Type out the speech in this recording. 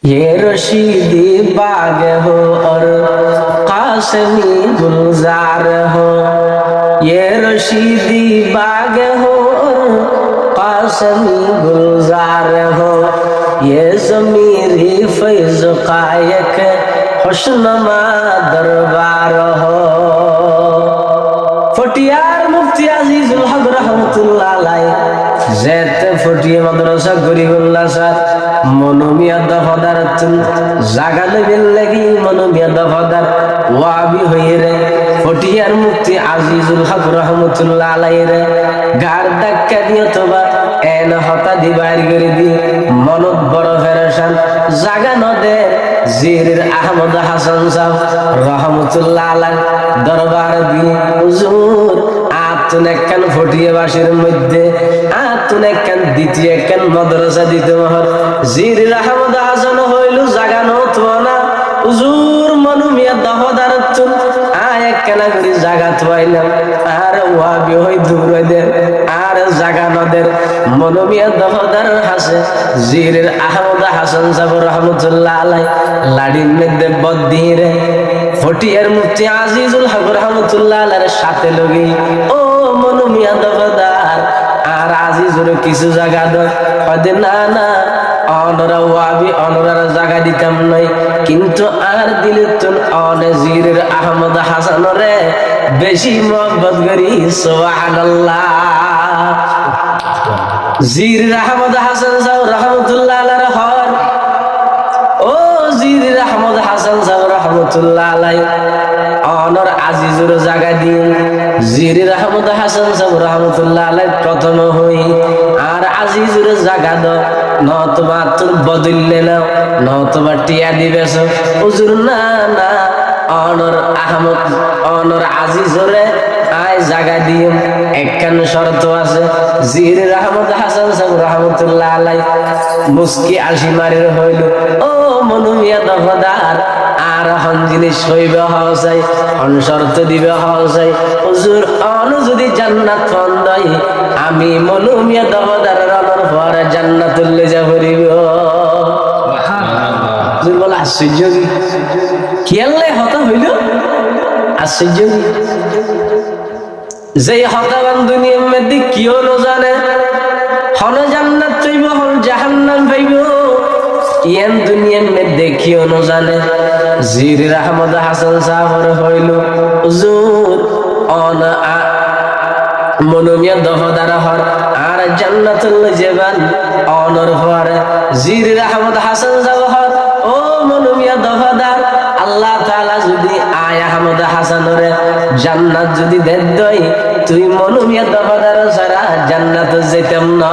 ये रशीदी बाग हो और कासमी गुलजार हो, ये रशीदी बाग हो और कासमी गुलजार हो, ये ज़मीरी फैज़ कायक खुशनुमा दरबार हो। फटियार मुफ्ती আজিজুল হক রহমতুল্লাহ আলাইহি যেতে ফটিয়ে মাদ্রাসা গরিবুল্লাহ স্যার মনোমিয়া দফাদার জাগালে বিল্লাহি মনোমিয়া দফাদার ওয়াবি হয়ে রে ফটিয়ার মুফতি আজিজুল হক রহমতুল্লাহ আলাইহি রে গার ধাক্কা দিয়ে তোবা এন হতা দি বাইর করে দি মনত বড় ফেরেশান জাগানো দে জিরির আহমদ হাসান সাহেব রহমতুল্লাহ আলাইহি দরবার দি হুজুর আতুন একখান ফটিয়ে বাসের মধ্যে আতুন একখান দ্বিতীয় একখান মাদ্রাসা দিতে মহর জিরির আহমদ হাসান হইল জাগানো তো না হুজুর মনুমিয়া দফাদার তুন একখানা করে জাগা থইলাম আর ওয়াবি হই দূর দে আর জাগানোদের মনুমিয়া দফাদার হাসে জিরির আহমদ হাসান সাহেব রহমতুল্লাহ আলাইহি লাড়ির মধ্যে বদ্দিরে ফটিয়ার মুফতি আজিজুল হক রহমতুল্লাহ আলাইহির সাথে লগি ও মনুমিয়া দফাদার আর আজিজুল কিছু জায়গা দাও কদে না না অনরা ওয়াবি অনরার জায়গা দিতাম নাই কিন্তু আর দিলে তো অনজিরের আহমদ হাসান রে বেশি মোহব্বত করি সুবহানাল্লাহ। জির আহমদ হাসান সাহেব রহমতুল্লাহ আলাইহি হর ও জির আহমদ হাসান সাহেব রহমতুল্লাহ আলাইহি অনর আজিজুর জায়গা দিয়ে জির আহমদ হাসান সাহেব রহমতুল্লাহ আলাইহি প্রথম হই আর আজিজুর জায়গা দাও নতবা তোর বদললে নাও নতবা টিয়া দিবেছ হুজুর না না অনর আহমদ অনর আজিজরে আয় জায়গা দিয়ে একখান শর্ত আছে জির আহমদ হাসান সাহেব রহমতুল্লাহ আলাইহি মুস্কি আশি মারের হইল ও মনুমিয়া দফাদার আর হন জিনিস হইবে হসাই অন শর্ত দিবে হসাই হুজুর অন যদি জান্নাত ফন্দাই আমি মনুমিয়া দফাদার রনর পরে জান্নাতুল লেজা ভরিব হুজুর বলে আশ্চর্য কি আল্লাহ হতা হইল আশ্চর্য যে হতাবান দুনিয়ার মধ্যে কিও ন জানে হন জান্নাত পাইব হন জাহান্নাম পাইব ইয়ান দুনিয়ার মধ্যে কিও ন জানে জির আহমদ হাসান সাহেবের হইল হুজুর অন মনুমিয়া দফাদার হর আর জান্নাতুল জাবান অনর পরে জির আহমদ হাসান সাহেব হর ও মনুমিয়া দফাদার আল্লাহ তাআলা যদি আয় আহমদ হাসানরে জান্নাত যদি দেয় তুই মনুমিয়া দফাদার ছাড়া জান্নাত যেতাম না।